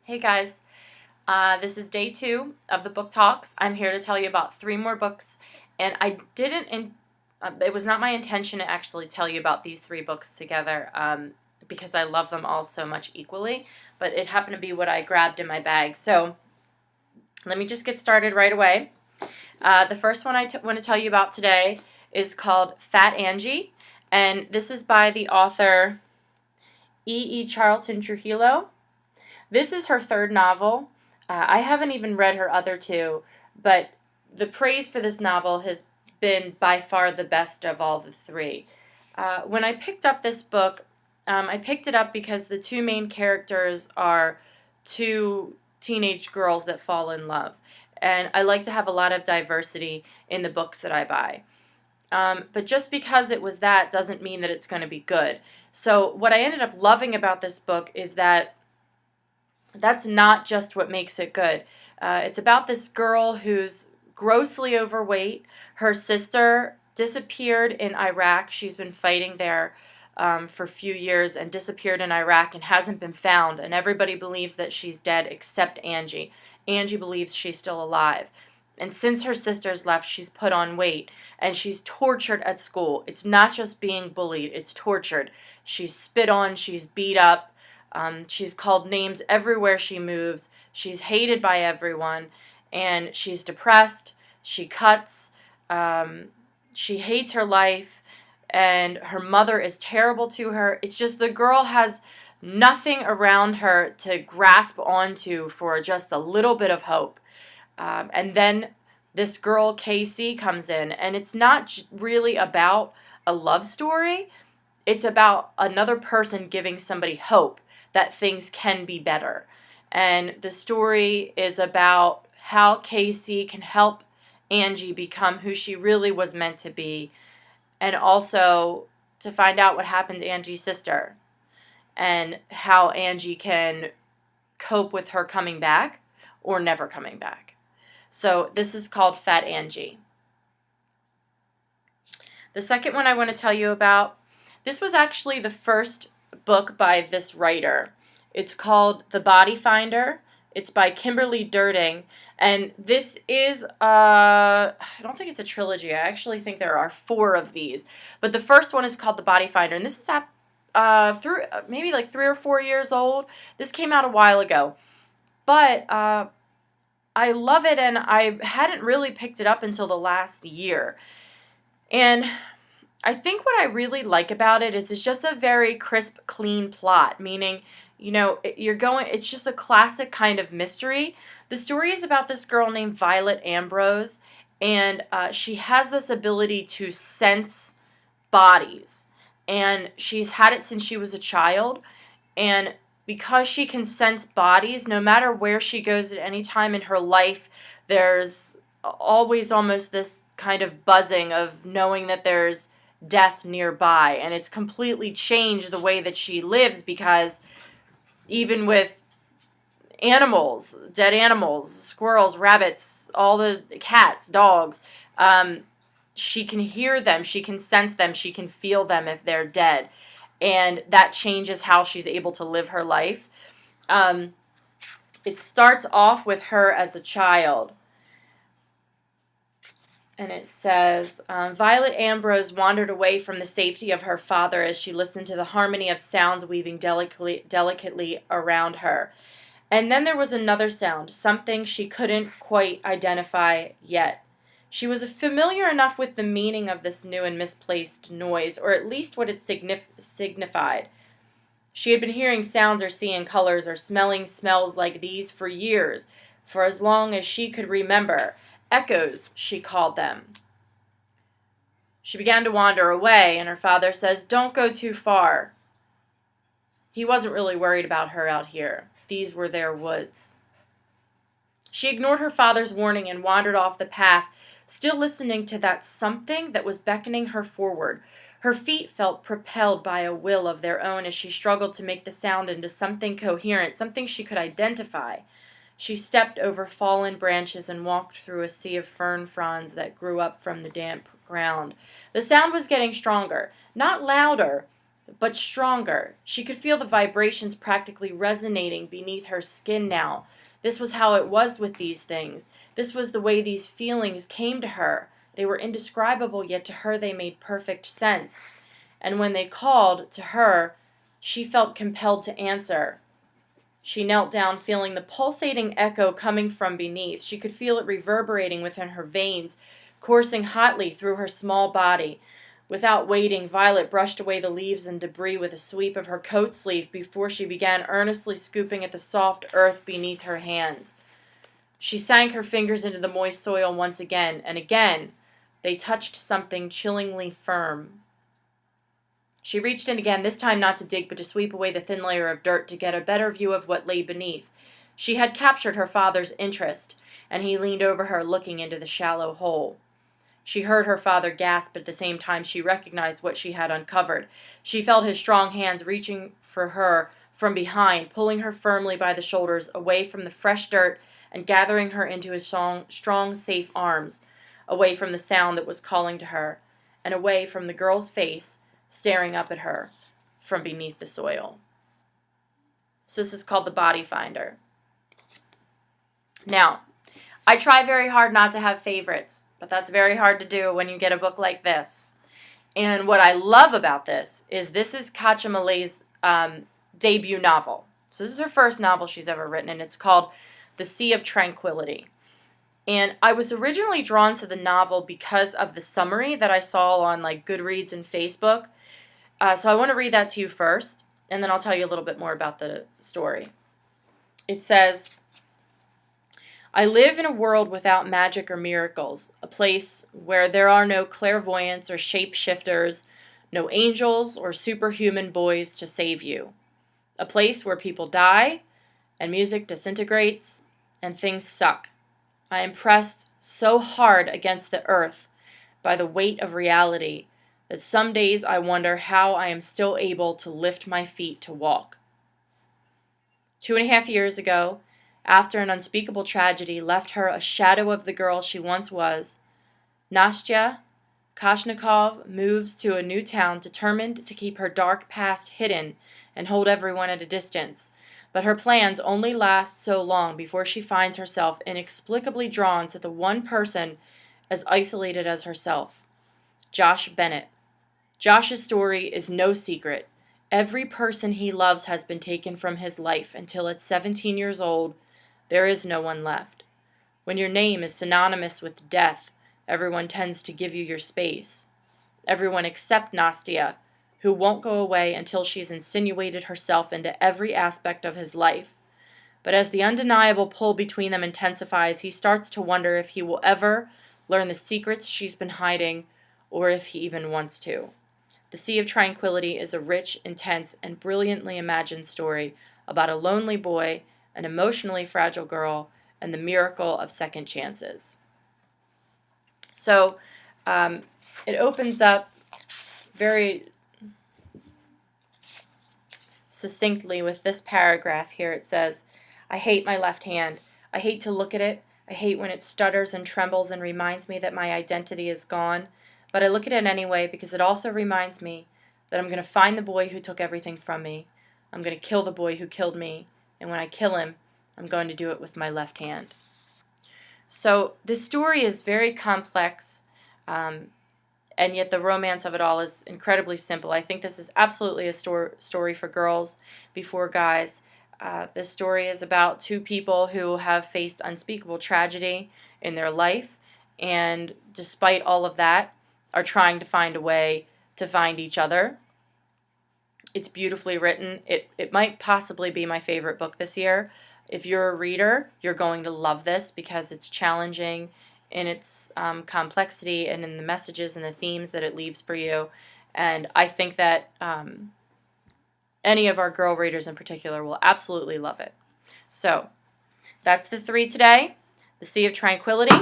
Hey guys, this is day 2 of the book talks. I'm here to tell you about 3 more books, and it was not my intention to actually tell you about these 3 books together because I love them all so much equally, but it happened to be what I grabbed in my bag. So let me just get started right away. The first one I want to tell you about today is called Fat Angie, and this is by the author Charlton-Trujillo. This is her 3rd novel. I haven't even read her other 2, but the praise for this novel has been by far the best of all the 3. When I picked up this book, I picked it up because the 2 main characters are 2 teenage girls that fall in love. And I like to have a lot of diversity in the books that I buy. But just because it was that doesn't mean that it's going to be good. So what I ended up loving about this book is that that's not just what makes it good. It's about this girl who's grossly overweight. Her sister disappeared in Iraq. She's been fighting there for a few years and disappeared in Iraq and hasn't been found. And everybody believes that she's dead except Angie. Angie believes she's still alive. And since her sister's left, she's put on weight and she's tortured at school. It's not just being bullied, it's tortured. She's spit on, she's beat up. She's called names everywhere she moves. She's hated by everyone, and she's depressed. She cuts. She hates her life, and her mother is terrible to her. It's just the girl has nothing around her to grasp onto for just a little bit of hope. And then this girl, Casey, comes in, and it's not really about a love story. It's about another person giving somebody hope that things can be better. And the story is about how Casey can help Angie become who she really was meant to be, and also to find out what happened to Angie's sister and how Angie can cope with her coming back or never coming back. So this is called Fat Angie. The second one I want to tell you about, this was actually the first book by this writer. It's called The Body Finder. It's by Kimberly Derting, and this is I don't think it's a trilogy. I actually think there are 4 of these, but the first one is called The Body Finder, and this is through maybe like 3 or 4 years old. This came out a while ago, but I love it, and I hadn't really picked it up until the last year. And I think what I really like about it is it's just a very crisp, clean plot, meaning, it's just a classic kind of mystery. The story is about this girl named Violet Ambrose, and she has this ability to sense bodies, and she's had it since she was a child, and because she can sense bodies, no matter where she goes at any time in her life, there's always almost this kind of buzzing of knowing that there's death nearby, and it's completely changed the way that she lives, because even with animals, dead animals, squirrels, rabbits, all the cats, dogs, she can hear them, she can sense them, she can feel them if they're dead, and that changes how she's able to live her life. It starts off with her as a child. And it says, Violet Ambrose wandered away from the safety of her father as she listened to the harmony of sounds weaving delicately around her. And then there was another sound, something she couldn't quite identify yet. She was familiar enough with the meaning of this new and misplaced noise, or at least what it signified. She had been hearing sounds or seeing colors or smelling smells like these for years, for as long as she could remember. Echoes, she called them. She began to wander away, and her father says, "Don't go too far." He wasn't really worried about her out here. These were their woods. She ignored her father's warning and wandered off the path, still listening to that something that was beckoning her forward. Her feet felt propelled by a will of their own as she struggled to make the sound into something coherent, something she could identify. She stepped over fallen branches and walked through a sea of fern fronds that grew up from the damp ground. The sound was getting stronger, not louder, but stronger. She could feel the vibrations practically resonating beneath her skin now. This was how it was with these things. This was the way these feelings came to her. They were indescribable, yet to her they made perfect sense. And when they called to her, she felt compelled to answer. She knelt down, feeling the pulsating echo coming from beneath. She could feel it reverberating within her veins, coursing hotly through her small body. Without waiting, Violet brushed away the leaves and debris with a sweep of her coat sleeve before she began earnestly scooping at the soft earth beneath her hands. She sank her fingers into the moist soil once again, and again they touched something chillingly firm. She reached in again, this time not to dig, but to sweep away the thin layer of dirt to get a better view of what lay beneath. She had captured her father's interest, and he leaned over her, looking into the shallow hole. She heard her father gasp. At the same time she recognized what she had uncovered. She felt his strong hands reaching for her from behind, pulling her firmly by the shoulders away from the fresh dirt and gathering her into his strong, safe arms, away from the sound that was calling to her, and away from the girl's face staring up at her from beneath the soil. So this is called The Body Finder. Now, I try very hard not to have favorites, but that's very hard to do when you get a book like this. And what I love about this is Katja Millay's debut novel. So this is her first novel she's ever written, and it's called The Sea of Tranquility. And I was originally drawn to the novel because of the summary that I saw on like Goodreads and Facebook. So I want to read that to you first, and then I'll tell you a little bit more about the story. It says, I live in a world without magic or miracles, a place where there are no clairvoyants or shapeshifters, no angels or superhuman boys to save you. A place where people die, and music disintegrates, and things suck. I am pressed so hard against the earth by the weight of reality that some days I wonder how I am still able to lift my feet to walk. 2.5 years ago, after an unspeakable tragedy left her a shadow of the girl she once was, Nastya Kashnikov moves to a new town determined to keep her dark past hidden and hold everyone at a distance. But her plans only last so long before she finds herself inexplicably drawn to the one person as isolated as herself, Josh Bennett. Josh's story is no secret. Every person he loves has been taken from his life until at 17 years old, there is no one left. When your name is synonymous with death, everyone tends to give you your space. Everyone except Nastya, who won't go away until she's insinuated herself into every aspect of his life. But as the undeniable pull between them intensifies, he starts to wonder if he will ever learn the secrets she's been hiding, or if he even wants to. The Sea of Tranquility is a rich, intense, and brilliantly imagined story about a lonely boy, an emotionally fragile girl, and the miracle of second chances. So it opens up very succinctly with this paragraph here. It says, I hate my left hand. I hate to look at it. I hate when it stutters and trembles and reminds me that my identity is gone. But I look at it anyway because it also reminds me that I'm going to find the boy who took everything from me. I'm going to kill the boy who killed me. And when I kill him, I'm going to do it with my left hand. So this story is very complex, and yet the romance of it all is incredibly simple. I think this is absolutely a story for girls before guys. This story is about two people who have faced unspeakable tragedy in their life, and despite all of that, are trying to find a way to find each other. It's beautifully written. It might possibly be my favorite book this year. If you're a reader, you're going to love this because it's challenging in its complexity and in the messages and the themes that it leaves for you. And I think that any of our girl readers in particular will absolutely love it. So that's the 3 today. The Sea of Tranquility,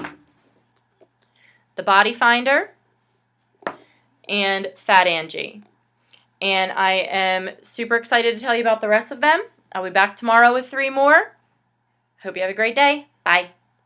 The Body Finder, and Fat Angie. And I am super excited to tell you about the rest of them. I'll be back tomorrow with 3 more. Hope you have a great day. Bye.